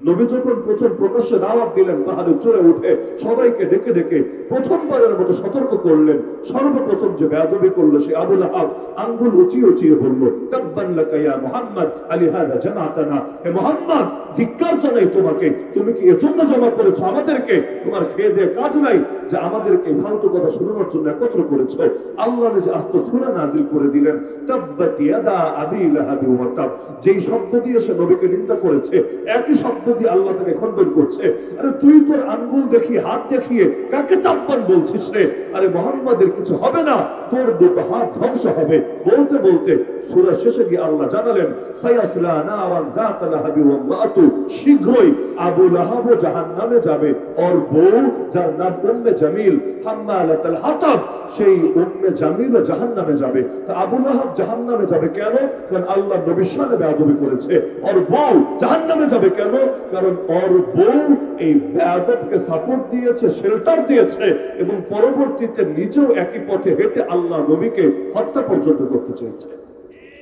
নবী যখন প্রথম প্রকাশ্যে দাওয়াত দিলেন, পাহাড়ে চড়ে উঠে সবাইকে ডেকে ডেকে প্রথমবারের মতো সতর্ক করলেন। সর্বপ্রথম যে বেয়াদবি করলো সে আবু লাহাব আঙ্গুল উঁচিয়ে উঁচিয়ে বলল, তাব্বান লাকা ইয়া মুহাম্মদ আলিহাযা জামাতানা, হে মুহাম্মদ ধিক্কার জানাই তোমাকে, তুমি কি এজন্য জমা করেছো আমাদেরকে? তোমার খেয়ে দিয়ে কাজ নাই যে আমাদেরকে ফালতু কথা শোনানোর জন্য একত্র করেছো? আল্লাহ যে আস্ত সূরা নাজিল করে দিলেন, তাব্বাত ইয়াদা আবি লাহাবি ওয়া তাব। যেই শব্দ দিয়ে সে নবীকে নিন্দা করেছে, একই শব্দ দিয়ে আল্লাহ তাকে খণ্ডন করছে। আরে তুই তোর আঙ্গুল দেখিয়ে, হাত দেখিয়ে কাকে তাব্বান বলছিস রে? আরে মুহাম্মাদের কিছু হবে না, তোর দুটো হাত ধ্বংস হবে। বলতে বলতে সূরা শেষে গিয়ে আল্লাহ জানালেন, সায়াসলা নারান যাতা লাহাবি ওয়া ইমরাতু, শীঘ্রই আবু লাহাব জাহান্নামে যাবে, ওর বউ যার নাম উম্মে জামিল হাম্মালাতুল হাতাব, সেই উম্মে জামিল জাহান্নামে যাবে। তা আবু লাহাব জাহান্নামে যাবে কেন? কারণ আল্লাহ নবীর সাথে বেয়াদবি করেছে। ওর বউ জাহান্নামে যাবে কেন? কারণ ওর বউ এই বেয়াদবকে সাপোর্ট দিয়েছে, শেল্টার দিয়েছে, এবং পরবর্তীতে নিজেও একই পথে হেঁটে আল্লাহ নবীকে হত্যা পর্যন্ত করতে চেয়েছে।